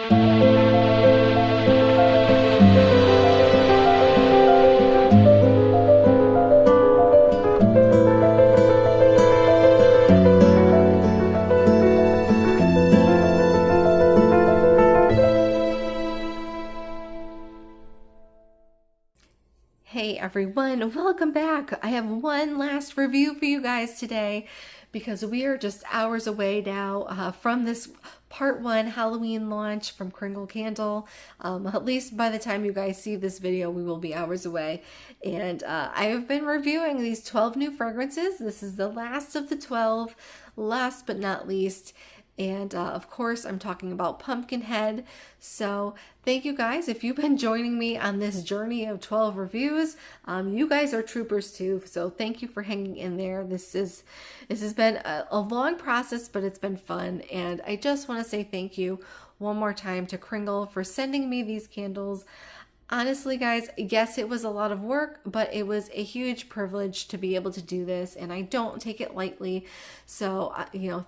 Hey everyone, welcome back. I have one last review for you guys today because we are just hours away now from this part 1 Halloween launch from Kringle Candle. At least by the time you guys see this video, we will be hours away. And I have been reviewing these 12 new fragrances. This is the last of the 12, last but not least. And of course, I'm talking about Pumpkinhead. So thank you guys. If you've been joining me on this journey of 12 reviews, you guys are troopers too. So thank you for hanging in there. This has been a long process, but it's been fun. And I just want to say thank you one more time to Kringle for sending me these candles. Honestly, guys, yes, it was a lot of work, but it was a huge privilege to be able to do this, and I don't take it lightly. So,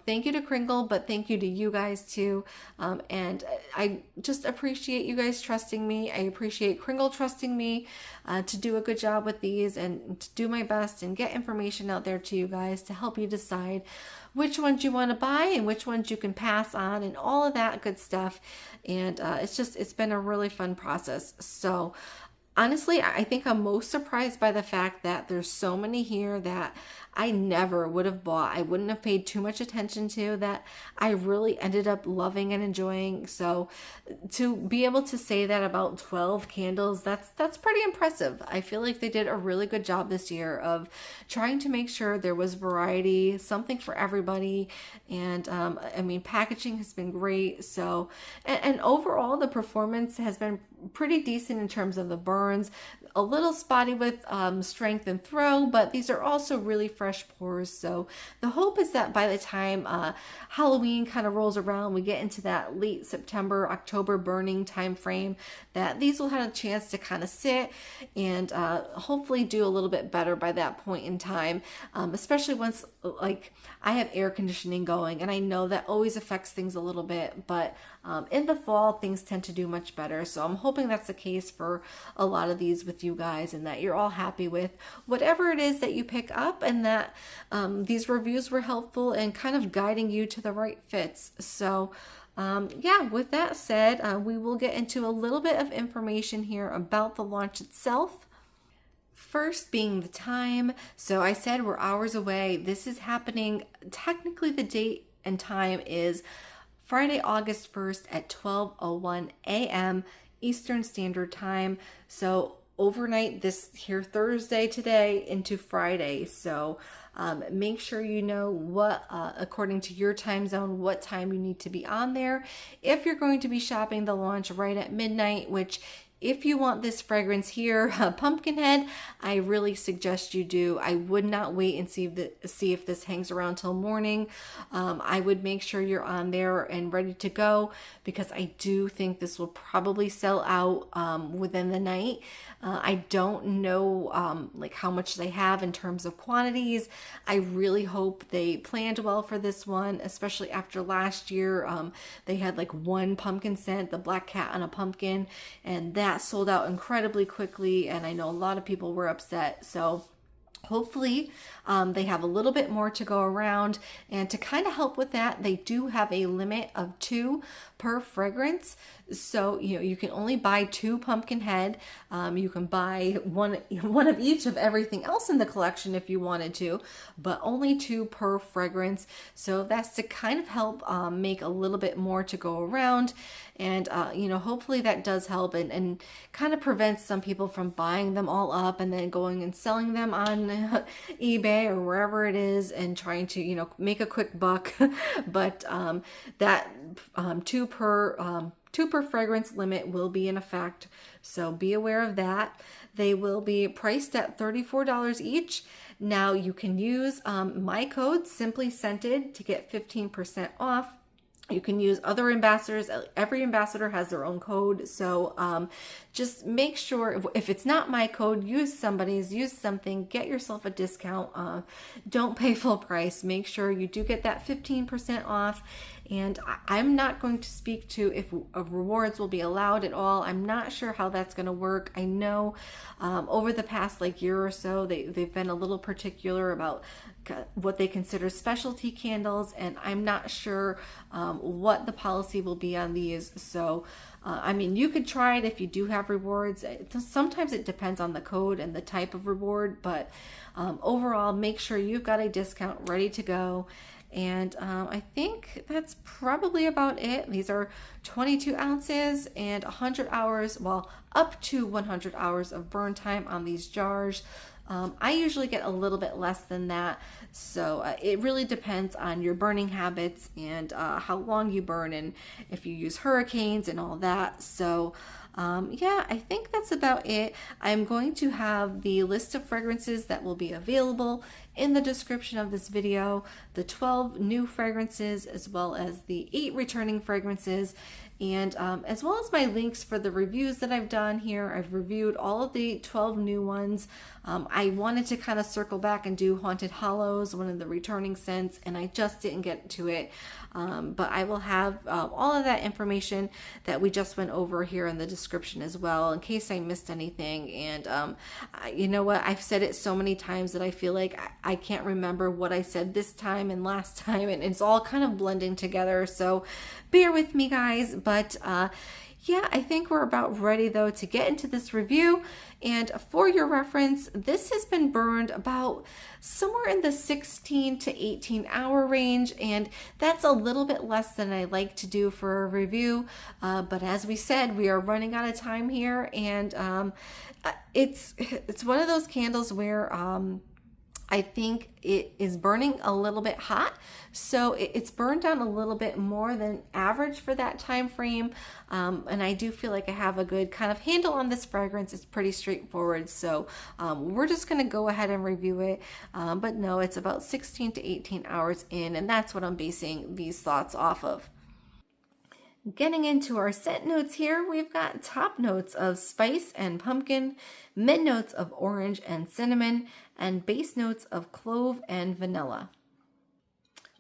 thank you to Kringle, but thank you to you guys too. And I just appreciate you guys trusting me. I appreciate Kringle trusting me to do a good job with these and to do my best and get information out there to you guys to help you decide which ones you want to buy and which ones you can pass on and all of that good stuff. And it's been a really fun process. So honestly, I think I'm most surprised by the fact that there's so many here that I never would have bought. I wouldn't have paid too much attention to, that I really ended up loving and enjoying. So to be able to say that about 12 candles, that's pretty impressive. I feel like they did a really good job this year of trying to make sure there was variety, something for everybody. And I mean, packaging has been great. So, and overall, the performance has been pretty decent in terms of the burns, a little spotty with strength and throw, but these are also really fresh pours. So the hope is that by the time Halloween kind of rolls around, we get into that late September, October burning time frame, that these will have a chance to kind of sit and hopefully do a little bit better by that point in time, especially once, like, I have air conditioning going, and I know that always affects things a little bit, but in the fall, things tend to do much better. So I'm hoping that's the case for a lot of these with you guys, and that you're all happy with whatever it is that you pick up, and that these reviews were helpful and kind of guiding you to the right fits. So yeah, with that said, we will get into a little bit of information here about the launch itself. First being the time. So I said we're hours away. This is happening, technically the date and time is Friday, August 1st at 12:01 a.m. Eastern Standard Time. So overnight this here Thursday today into Friday. So make sure you know what, according to your time zone, what time you need to be on there. If you're going to be shopping the launch right at midnight, which if you want this fragrance here, Pumpkinhead, I really suggest you do. I would not wait and see if this hangs around till morning. I would make sure you're on there and ready to go, because I do think this will probably sell out within the night. I don't know like how much they have in terms of quantities. I really hope they planned well for this one, especially after last year. They had like one pumpkin scent, the Black Cat on a Pumpkin, and that sold out incredibly quickly, and I know a lot of people were upset. So hopefully they have a little bit more to go around, and to kind of help with that, they do have a limit of 2 per fragrance. So you can only buy 2 Pumpkinhead. You can buy one of each of everything else in the collection if you wanted to, but only 2 per fragrance. So that's to kind of help make a little bit more to go around. And hopefully that does help and kind of prevents some people from buying them all up and then going and selling them on eBay or wherever it is and trying to make a quick buck. But that 2 per fragrance limit will be in effect, so be aware of that. They will be priced at $34 each. Now you can use my code Simply Scented to get 15% off. You can use other ambassadors. Every ambassador has their own code. So just make sure, if it's not my code, use somebody's, use something, get yourself a discount. Don't pay full price. Make sure you do get that 15% off. And I'm not going to speak to if rewards will be allowed at all. I'm not sure how that's going to work. I know over the past like year or so, they've been a little particular about what they consider specialty candles, and I'm not sure what the policy will be on these. So I mean, you could try it if you do have rewards. Sometimes it depends on the code and the type of reward, but overall, make sure you've got a discount ready to go. And I think that's probably about it. These are 22 ounces and 100 hours, well, up to 100 hours of burn time on these jars. I usually get a little bit less than that. So it really depends on your burning habits and how long you burn and if you use hurricanes and all that. So yeah, I think that's about it. I'm going to have the list of fragrances that will be available in the description of this video, the 12 new fragrances as well as the 8 returning fragrances, and as well as my links for the reviews that I've done here. I've reviewed all of the 12 new ones. I wanted to kind of circle back and do Haunted Hollows, one of the returning scents, and I just didn't get to it. But I will have all of that information that we just went over here in the description as well, in case I missed anything. And you know what? I've said it so many times that I feel like I can't remember what I said this time and last time, and it's all kind of blending together. So bear with me, guys. But yeah, I think we're about ready though to get into this review. And for your reference, this has been burned about somewhere in the 16 to 18 hour range, and that's a little bit less than I like to do for a review. But as we said, we are running out of time here, and it's one of those candles where I think it is burning a little bit hot, so it's burned down a little bit more than average for that time frame. And I do feel like I have a good kind of handle on this fragrance. It's pretty straightforward, so we're just going to go ahead and review it. But no, it's about 16 to 18 hours in, and that's what I'm basing these thoughts off of. Getting into our scent notes here, we've got top notes of spice and pumpkin, mid notes of orange and cinnamon, and base notes of clove and vanilla.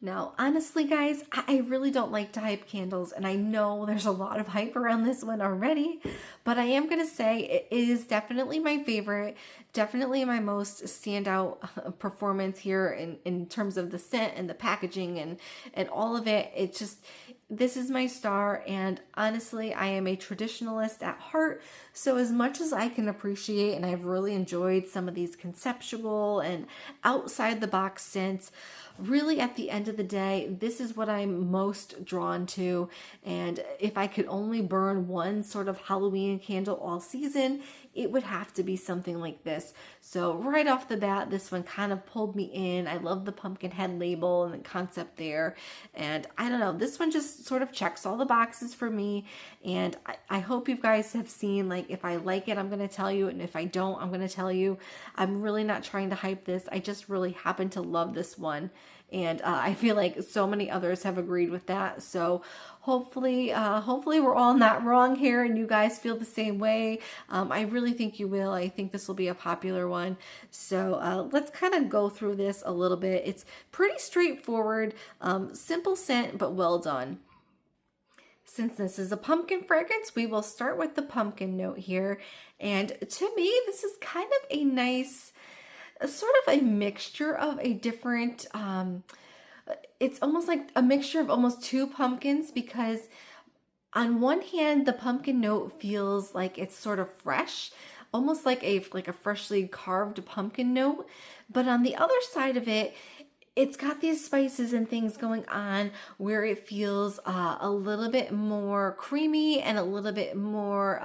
Now, honestly, guys, I really don't like to hype candles, and I know there's a lot of hype around this one already, but I am going to say it is definitely my favorite, definitely my most standout performance here in terms of the scent and the packaging and all of it. It's just, this is my star, and honestly, I am a traditionalist at heart, so as much as I can appreciate, and I've really enjoyed some of these conceptual and outside the box scents, really at the end of the day, this is what I'm most drawn to. And if I could only burn one sort of Halloween candle all season, it would have to be something like this. So right off the bat, this one kind of pulled me in. I love the pumpkin head label and the concept there. And I don't know, this one just sort of checks all the boxes for me. And I hope you guys have seen, like, if I like it, I'm going to tell you. And if I don't, I'm going to tell you. I'm really not trying to hype this. I just really happen to love this one. And I feel like so many others have agreed with that. So hopefully we're all not wrong here and you guys feel the same way. I really think you will. I think this will be a popular one. So let's kind of go through this a little bit. It's pretty straightforward, simple scent, but well done. Since this is a pumpkin fragrance, we will start with the pumpkin note here. And to me, this is kind of a nice, sort of a mixture of a different, it's almost like a mixture of almost two pumpkins, because on one hand, the pumpkin note feels like it's sort of fresh, almost like a freshly carved pumpkin note. But on the other side of it, it's got these spices and things going on where it feels a little bit more creamy and a little bit more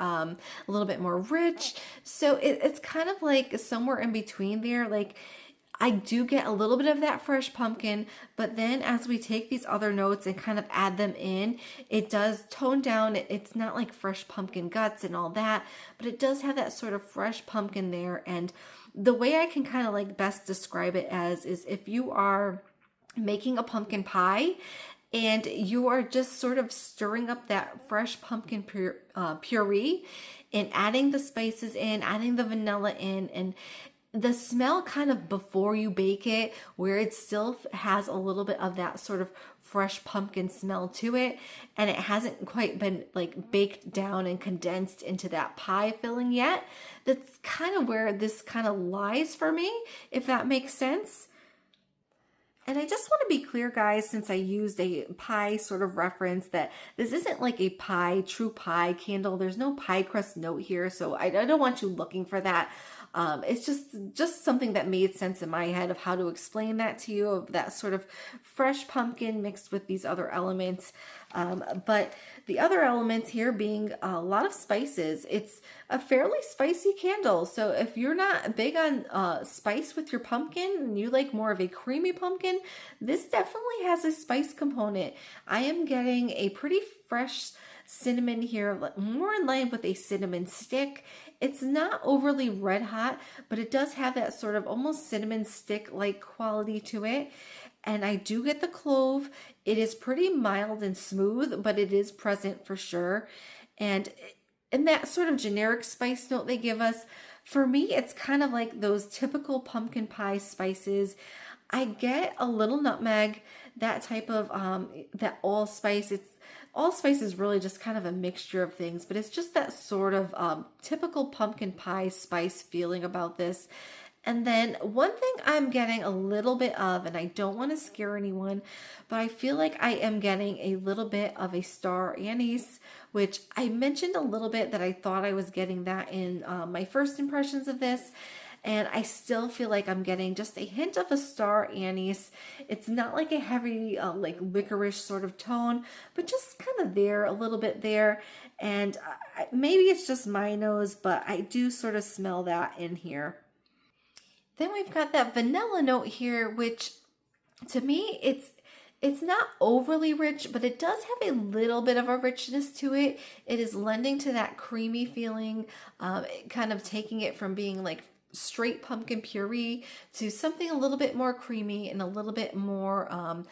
rich. So it's kind of like somewhere in between there. Like, I do get a little bit of that fresh pumpkin, but then as we take these other notes and kind of add them in, it does tone down. It's not like fresh pumpkin guts and all that, but it does have that sort of fresh pumpkin there. And the way I can kind of like best describe it as is if you are making a pumpkin pie and you are just sort of stirring up that fresh pumpkin puree and adding the spices in, adding the vanilla in, and the smell kind of before you bake it, where it still has a little bit of that sort of fresh pumpkin smell to it, and it hasn't quite been like baked down and condensed into that pie filling yet. That's kind of where this kind of lies for me, if that makes sense. And I just want to be clear, guys, since I used a pie sort of reference, that this isn't like a pie, true pie candle. There's no pie crust note here, so I don't want you looking for that. It's just something that made sense in my head of how to explain that to you, of that sort of fresh pumpkin mixed with these other elements. But the other elements here being a lot of spices. It's a fairly spicy candle. So if you're not big on spice with your pumpkin and you like more of a creamy pumpkin, this definitely has a spice component. I am getting a pretty fresh cinnamon here, more in line with a cinnamon stick. It's not overly red hot, but it does have that sort of almost cinnamon stick-like quality to it. And I do get the clove. It is pretty mild and smooth, but it is present for sure. And in that sort of generic spice note they give us, for me, it's kind of like those typical pumpkin pie spices. I get a little nutmeg, that type of, that allspice. Allspice is really just kind of a mixture of things, but it's just that sort of typical pumpkin pie spice feeling about this. And then one thing I'm getting a little bit of, and I don't want to scare anyone, but I feel like I am getting a little bit of a star anise, which I mentioned a little bit that I thought I was getting that in my first impressions of this. And I still feel like I'm getting just a hint of a star anise. It's not like a heavy, like licorice sort of tone, but just kind of there, a little bit there. And maybe it's just my nose, but I do sort of smell that in here. Then we've got that vanilla note here, which to me, it's not overly rich, but it does have a little bit of a richness to it. It is lending to that creamy feeling, kind of taking it from being like straight pumpkin puree to something a little bit more creamy and a little bit more, a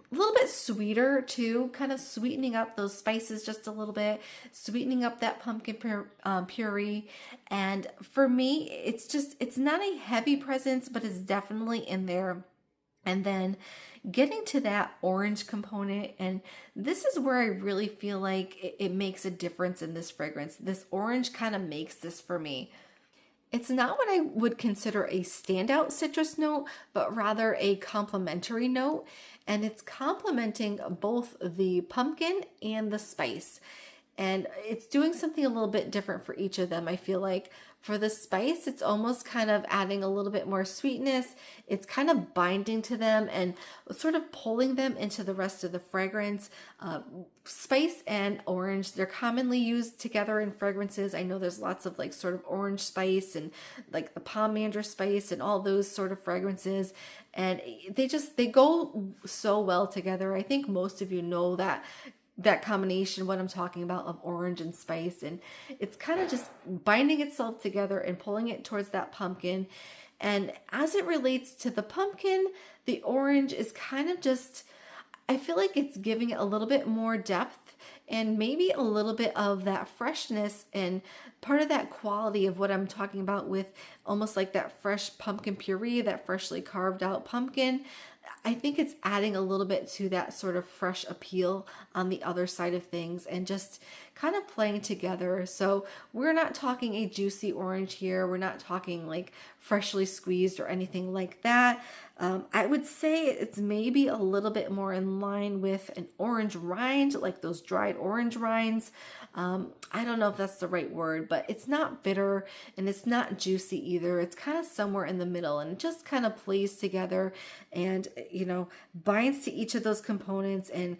little bit sweeter too, kind of sweetening up those spices just a little bit, sweetening up that pumpkin puree. And for me, it's not a heavy presence, but it's definitely in there. And then getting to that orange component, and this is where I really feel like it makes a difference in this fragrance. This orange kind of makes this for me. It's not what I would consider a standout citrus note, but rather a complementary note. And it's complementing both the pumpkin and the spice. And it's doing something a little bit different for each of them. I feel like for the spice, it's almost kind of adding a little bit more sweetness. It's kind of binding to them and sort of pulling them into the rest of the fragrance. Spice and orange, they're commonly used together in fragrances. I know there's lots of like sort of orange spice and like the pomander spice and all those sort of fragrances. And they go so well together. I think most of you know that combination, what I'm talking about, of orange and spice, and it's kind of just binding itself together and pulling it towards that pumpkin. And as it relates to the pumpkin, the orange is kind of just, I feel like it's giving it a little bit more depth and maybe a little bit of that freshness and part of that quality of what I'm talking about with almost like that fresh pumpkin puree, that freshly carved out pumpkin. I think it's adding a little bit to that sort of fresh appeal on the other side of things and just kind of playing together. So we're not talking a juicy orange here. We're not talking like freshly squeezed or anything like that. I would say it's maybe a little bit more in line with an orange rind, like those dried orange rinds. I don't know if that's the right word, but it's not bitter and it's not juicy either. It's kind of somewhere in the middle and it just kind of plays together and, binds to each of those components, and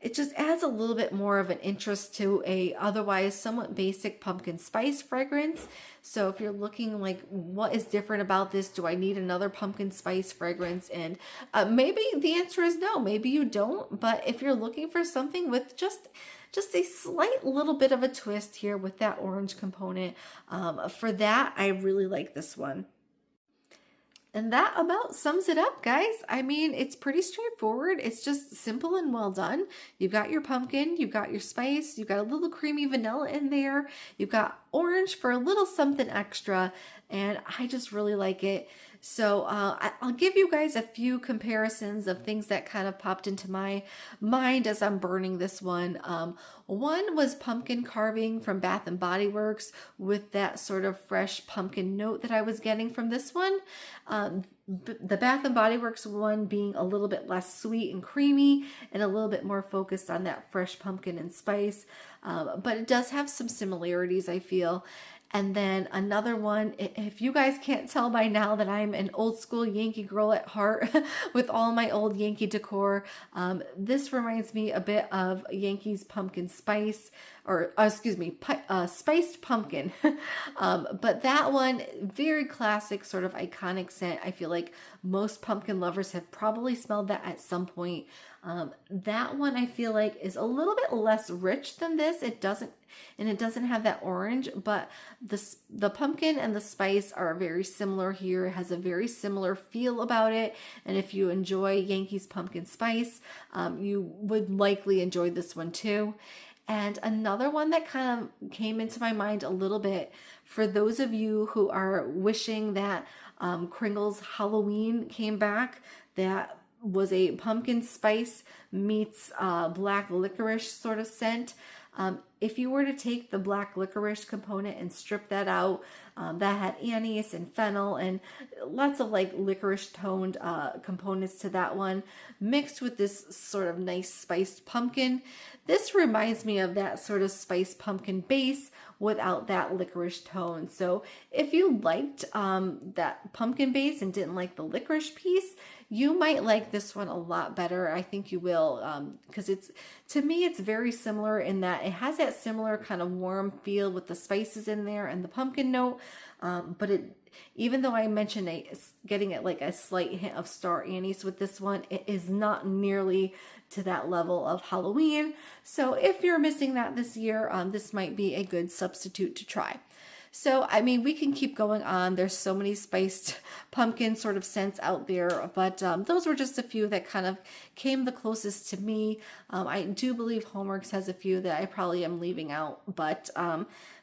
it just adds a little bit more of an interest to a otherwise somewhat basic pumpkin spice fragrance. So if you're looking like, what is different about this? Do I need another pumpkin spice fragrance? And maybe the answer is no, maybe you don't. But if you're looking for something with just a slight little bit of a twist here with that orange component, for that, I really like this one. And that about sums it up, guys. I mean, it's pretty straightforward. It's just simple and well done. You've got your pumpkin, you've got your spice, you've got a little creamy vanilla in there, you've got orange for a little something extra, and I just really like it. So I'll give you guys a few comparisons of things that kind of popped into my mind as I'm burning this one. One was pumpkin carving from Bath and Body Works with that sort of fresh pumpkin note that I was getting from this one. The Bath and Body Works one being a little bit less sweet and creamy and a little bit more focused on that fresh pumpkin and spice. But it does have some similarities, I feel. And then another one, if you guys can't tell by now that I'm an old school Yankee girl at heart with all my old Yankee decor, this reminds me a bit of Yankees pumpkin spice, or excuse me, spiced pumpkin. But that one, very classic, sort of iconic scent. I feel like most pumpkin lovers have probably smelled that at some point. That one I feel like is a little bit less rich than this. It doesn't have that orange, but the pumpkin and the spice are very similar here. It has a very similar feel about it. And if you enjoy Yankees pumpkin spice, you would likely enjoy this one too. And another one that kind of came into my mind a little bit for those of you who are wishing that Kringle's Halloween came back, that was a pumpkin spice meets black licorice sort of scent. If you were to take the black licorice component and strip that out, that had anise and fennel and lots of like licorice toned components to that one, mixed with this sort of nice spiced pumpkin. This reminds me of that sort of spiced pumpkin base without that licorice tone. So if you liked that pumpkin base and didn't like the licorice piece, you might like this one a lot better. I think you will, because to me, it's very similar in that it has that similar kind of warm feel with the spices in there and the pumpkin note. But even though I mentioned getting it like a slight hint of star anise with this one, it is not nearly to that level of Halloween. So if you're missing that this year, this might be a good substitute to try. So, I mean, we can keep going on. There's so many spiced pumpkin sort of scents out there, but those were just a few that kind of came the closest to me. I do believe Homeworks has a few that I probably am leaving out, but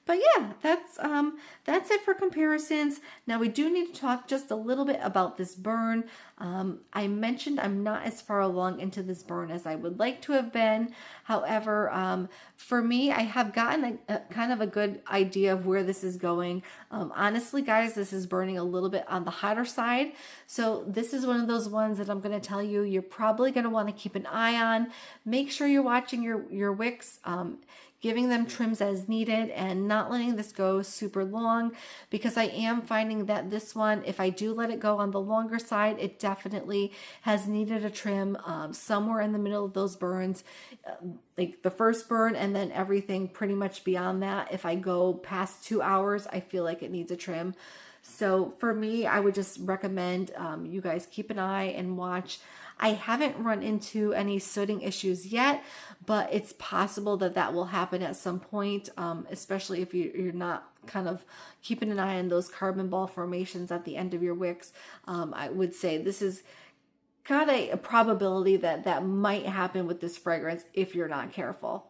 yeah, that's it for comparisons. Now we do need to talk just a little bit about this burn. I mentioned I'm not as far along into this burn as I would like to have been. However, for me, I have gotten a kind of a good idea of where this is going. Honestly, guys, this is burning a little bit on the hotter side. So this is one of those ones that I'm going to tell you, you're probably going to want to keep an eye on. Make sure you're watching your wicks, giving them trims as needed and not letting this go super long, because I am finding that this one, if I do let it go on the longer side, it definitely has needed a trim somewhere in the middle of those burns, like the first burn and then everything pretty much beyond that. If I go past 2 hours, I feel like it needs a trim. So for me, I would just recommend you guys keep an eye and watch. I haven't run into any sooting issues yet, but it's possible that that will happen at some point, especially if you're not kind of keeping an eye on those carbon ball formations at the end of your wicks. I would say this is got a probability that that might happen with this fragrance if you're not careful.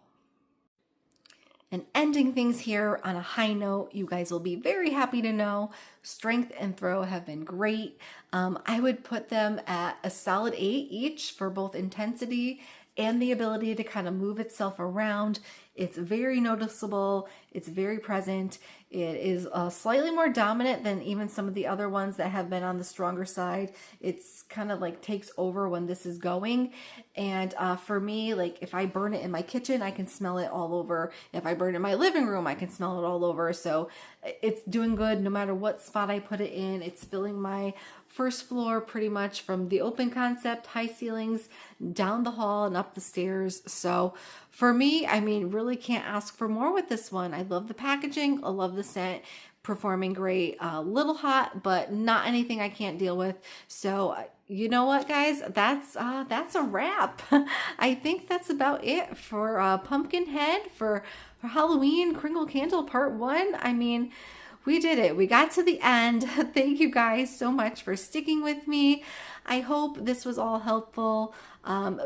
And ending things here on a high note, you guys will be very happy to know strength and throw have been great. I would put them at a solid 8 each for both intensity and the ability to kind of move itself around. It's very noticeable. It's very present. It is slightly more dominant than even some of the other ones that have been on the stronger side. It's kind of like takes over when this is going. And for me, like if I burn it in my kitchen, I can smell it all over. If I burn it in my living room, I can smell it all over. So it's doing good no matter what spot I put it in. It's filling my first floor pretty much from the open concept, high ceilings, down the hall and up the stairs. So for me, I mean, really can't ask for more with this one. I love the packaging. I love the scent. Performing great. A little hot, but not anything I can't deal with. So you know what, guys? That's a wrap. I think that's about it for Pumpkinhead for Halloween Kringle Candle Part 1. I mean, We did it. We got to the end. Thank you guys so much for sticking with me. I hope this was all helpful.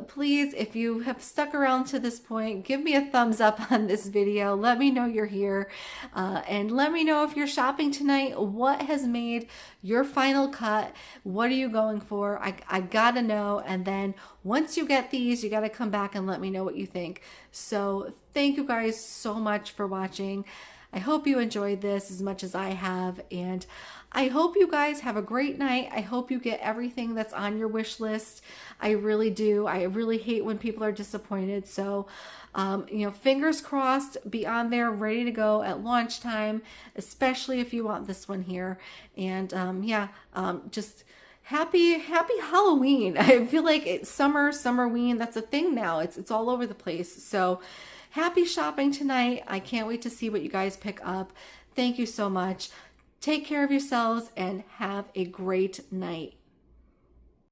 Please, if you have stuck around to this point, give me a thumbs up on this video. Let me know you're here. And let me know if you're shopping tonight, what has made your final cut? What are you going for? I gotta know. And then once you get these, you gotta come back and let me know what you think. So thank you guys so much for watching. I hope you enjoyed this as much as I have, and I hope you guys have a great night. I hope you get everything that's on your wish list. I really do. I really hate when people are disappointed. So, fingers crossed, be on there ready to go at launch time, especially if you want this one here. And just happy Halloween. I feel like it's summerween. That's a thing now. It's all over the place. So happy shopping tonight. I can't wait to see what you guys pick up. Thank you so much. Take care of yourselves and have a great night.